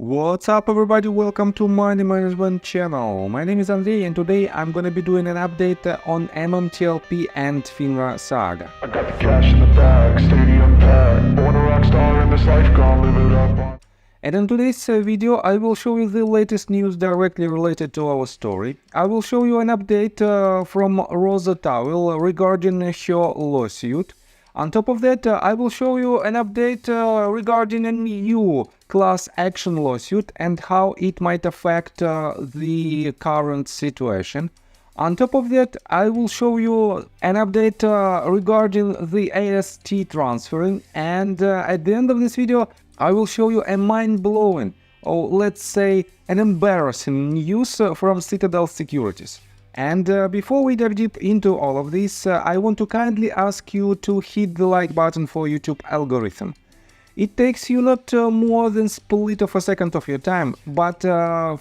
What's up everybody, welcome to Money Management channel. My name is Andrei and today I'm gonna be doing an update on MMTLP and FINRA saga. I got the cash in the bag, stadium packed, born a rock star in this life, gonna live it up. And in today's video I will show you the latest news directly related to our story. I will show you an update from Roza regarding her lawsuit. On top of that, I will show you an update regarding a new class action lawsuit and how it might affect the current situation. On top of that, I will show you an update regarding the AST transferring, and at the end of this video, I will show you a mind-blowing, or let's say an embarrassing news from Citadel Securities. And before we dive deep into all of this, I want to kindly ask you to hit the like button for YouTube algorithm. It takes you not more than split of a second of your time, but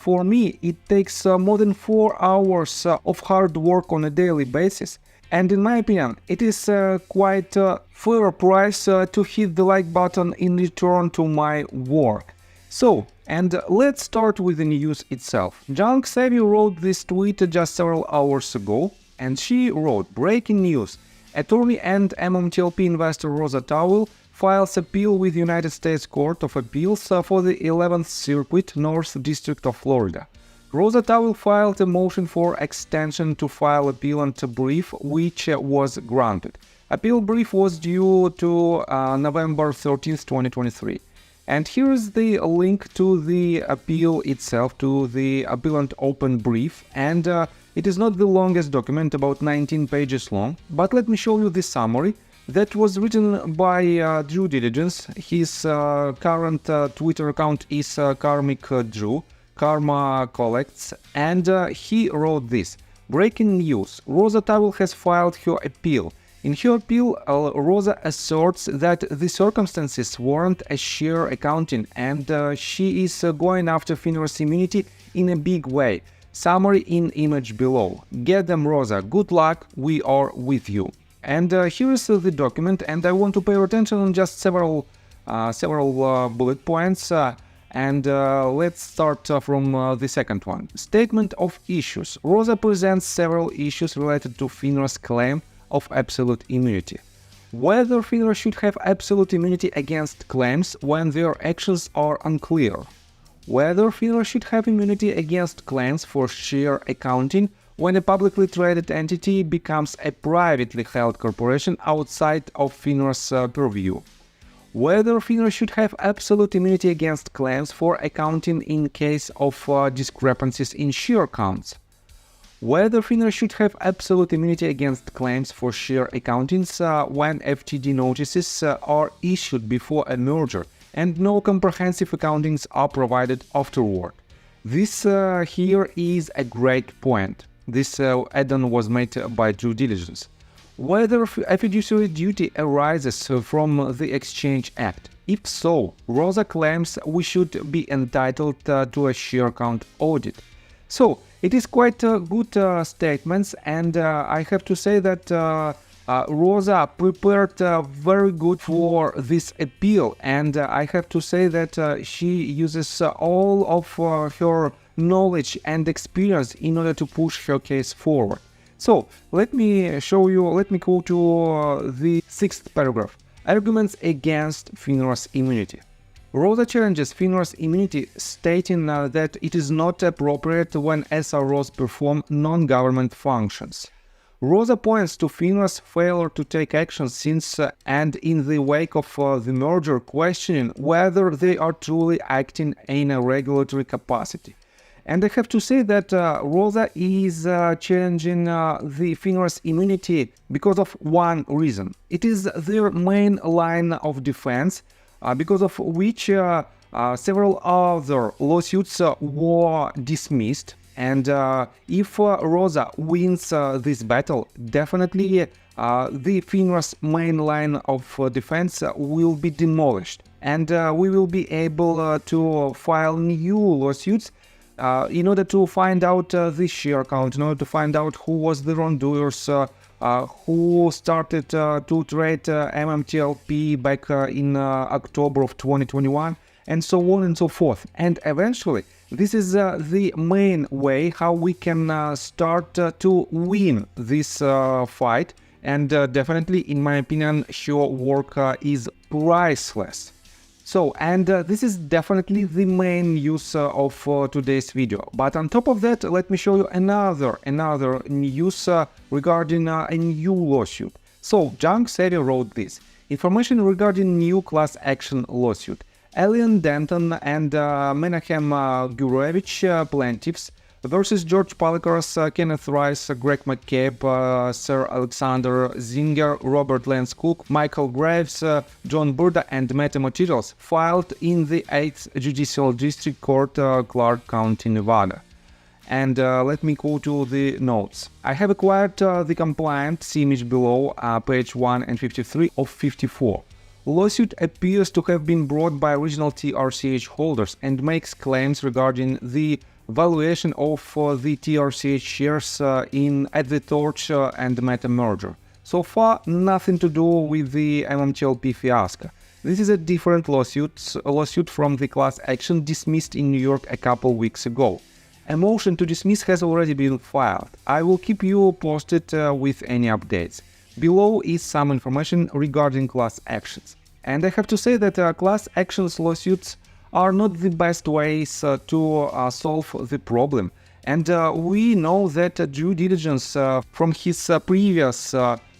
for me it takes more than 4 hours of hard work on a daily basis. And in my opinion, it is quite a fair price to hit the like button in return to my work. So, and let's start with the news itself. Junk Savvy wrote this tweet just several hours ago, and she wrote, "Breaking news. Attorney and MMTLP investor Roza files appeal with United States Court of Appeals for the 11th Circuit, North District of Florida. Roza filed a motion for extension to file appealant brief, which was granted. Appeal brief was due to November 13th, 2023. And here is the link to the appeal itself, to the appellant open brief, and it is not the longest document, about 19 pages long, but let me show you the summary that was written by Due Diligence. His current Twitter account is Karmic Drew, Karma Collects, and he wrote this. Breaking news, Roza has filed her appeal. In her appeal, Roza asserts that the circumstances warrant a share accounting, and she is going after FINRA's immunity in a big way. Summary in image below. Get them, Roza. Good luck. We are with you." And here is the document, and I want to pay attention on just several bullet points. And let's start from the second one. Statement of issues. Roza presents several issues related to FINRA's claim of absolute immunity. Whether FINRA should have absolute immunity against claims when their actions are unclear. Whether FINRA should have immunity against claims for share accounting when a publicly traded entity becomes a privately held corporation outside of FINRA's purview. Whether FINRA should have absolute immunity against claims for accounting in case of discrepancies in share counts. Whether FINRA should have absolute immunity against claims for share accountings when FTD notices are issued before a merger and no comprehensive accountings are provided afterward. This here is a great point. This add-on was made by Due Diligence. Whether a fiduciary duty arises from the Exchange Act. If so, Roza claims we should be entitled to a share count audit. So, it is quite good statements, and I have to say that Roza prepared very good for this appeal, and I have to say that she uses all of her knowledge and experience in order to push her case forward. So, let me show you, let me go to the 6th paragraph. Arguments against FINRA's immunity. Roza challenges FINRA's immunity, stating that it is not appropriate when SROs perform non-government functions. Roza points to FINRA's failure to take action since and in the wake of the merger, questioning whether they are truly acting in a regulatory capacity. And I have to say that Roza is challenging the FINRA's immunity because of one reason. It is their main line of defense, because of which several other lawsuits were dismissed. And if Roza wins this battle, definitely the FINRA's main line of defense will be demolished. And we will be able to file new lawsuits in order to find out the share count, in order to find out who was the wrongdoers, who started to trade MMTLP back in October of 2021, and so on and so forth. And eventually, this is the main way how we can start to win this fight. And definitely, in my opinion, her work is priceless. So, and this is definitely the main use of today's video. But on top of that, let me show you another news regarding a new lawsuit. So, Junk Savvy wrote this. Information regarding new class action lawsuit. Alien Denton and Menahem Gurevich plaintiffs versus George Palikaros, Kenneth Rice, Greg McCabe, Sir Alexander Zinger, Robert Lance Cook, Michael Graves, John Burda, and Meta Materials filed in the 8th Judicial District Court, Clark County, Nevada. And let me go to the notes. I have acquired the complaint, see image below, page 1 and 53 of 54. Lawsuit appears to have been brought by original TRCH holders and makes claims regarding the valuation of the TRCH shares at the Torch and Meta merger. So far, nothing to do with the MMTLP fiasco. This is a different lawsuit from the class action dismissed in New York a couple weeks ago. A motion to dismiss has already been filed. I will keep you posted with any updates. Below is some information regarding class actions. And I have to say that class actions lawsuits are not the best ways to solve the problem. And we know that due diligence from his previous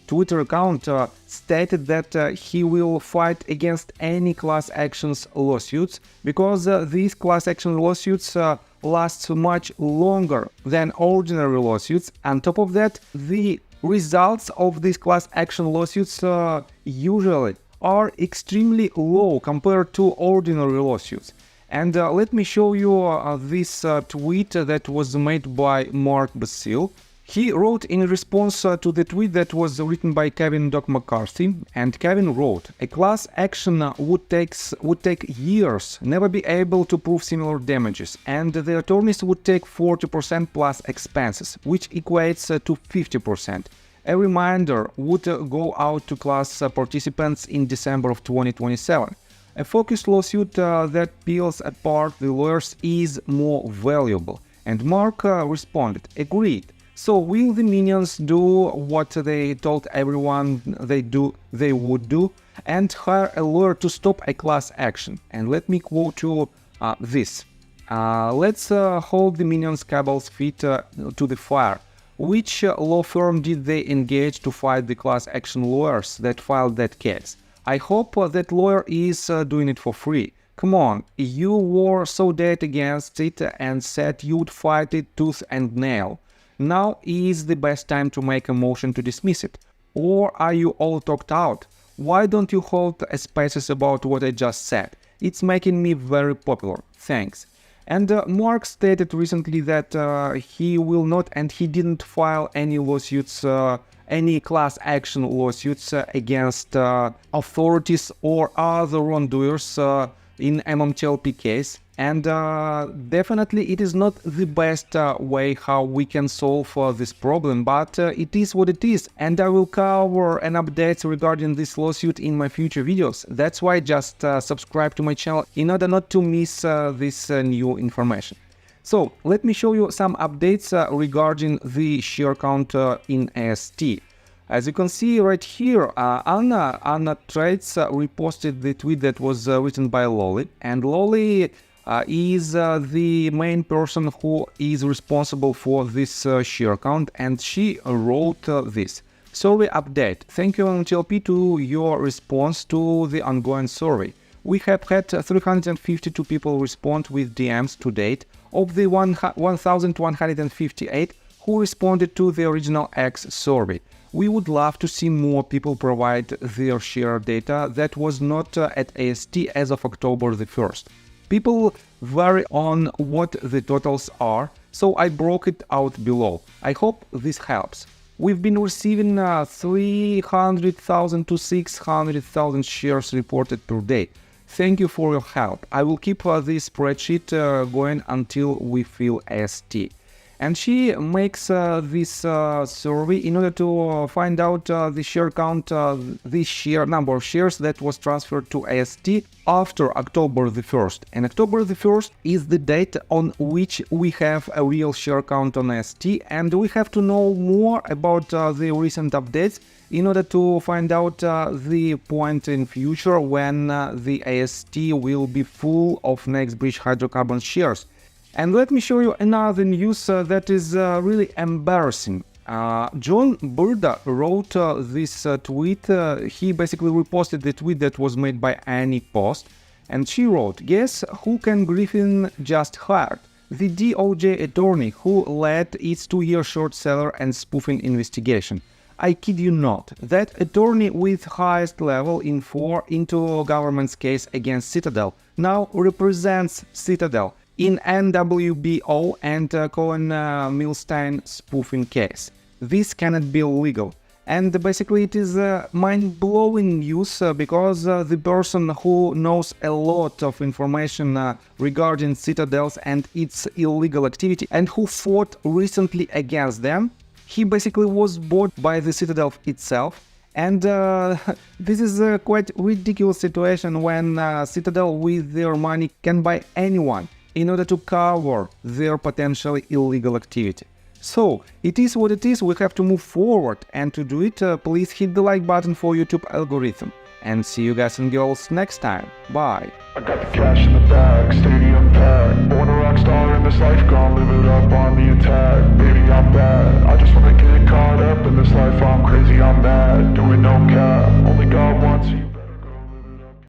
Twitter account stated that he will fight against any class actions lawsuits because these class action lawsuits last much longer than ordinary lawsuits. On top of that, the results of these class action lawsuits usually are extremely low compared to ordinary lawsuits. And let me show you this tweet that was made by Mark Basile. He wrote in response to the tweet that was written by Kevin Doc McCarthy, and Kevin wrote, "A class action would take years, never be able to prove similar damages, and the attorneys would take 40% plus expenses, which equates to 50%. A reminder would go out to class participants in December of 2027. A focused lawsuit that peels apart the lawyers is more valuable." And Mark responded, "Agreed. So will the minions do what they told everyone they would do, and hire a lawyer to stop a class action?" And let me quote you this. "Let's hold the minions' cabal's feet to the fire. Which law firm did they engage to fight the class action lawyers that filed that case? I hope that lawyer is doing it for free. Come on, you were so dead against it and said you'd fight it tooth and nail. Now is the best time to make a motion to dismiss it. Or are you all talked out? Why don't you hold spaces about what I just said? It's making me very popular. Thanks." And Mark stated recently that he will not and he didn't file any lawsuits, any class action lawsuits against authorities or other wrongdoers in MMTLP case. And definitely it is not the best way how we can solve this problem, but it is what it is. And I will cover an update regarding this lawsuit in my future videos. That's why just subscribe to my channel in order not to miss this new information. So let me show you some updates regarding the share count in AST. As you can see right here, Anna Trades reposted the tweet that was written by Lolly, and Lolly is the main person who is responsible for this share count, and she wrote this. Survey update. Thank you, MMTLP, to your response to the ongoing survey. We have had 352 people respond with DMs to date. Of the 1,158 who responded to the original X survey, we would love to see more people provide their share data that was not at AST as of October the 1st. People vary on what the totals are, so I broke it out below. I hope this helps. We've been receiving 300,000 to 600,000 shares reported per day. Thank you for your help. I will keep this spreadsheet going until we fill AST. And she makes this survey in order to find out the share count, the share number of shares that was transferred to AST after October the 1st. And October the 1st is the date on which we have a real share count on AST, and we have to know more about the recent updates in order to find out the point in future when the AST will be full of next bridge hydrocarbon shares. And let me show you another news that is really embarrassing. John Burda wrote this tweet. He basically reposted the tweet that was made by Annie Post, and she wrote, "Guess who Ken Griffin just hired? The DOJ attorney who led its 2-year short seller and spoofing investigation. I kid you not, that attorney with highest level info into government's case against Citadel now represents Citadel in NWBO and Cohen Milstein spoofing case. This cannot be legal." And basically it is mind-blowing news because the person who knows a lot of information regarding Citadels and its illegal activity and who fought recently against them, he basically was bought by the Citadel itself. And this is a quite ridiculous situation when Citadel with their money can buy anyone in order to cover their potentially illegal activity. So, it is what it is, we have to move forward, and to do it, please hit the like button for YouTube algorithm. And see you guys and girls next time. Bye! I got the cash in the bag, stadium packed, born a rock star.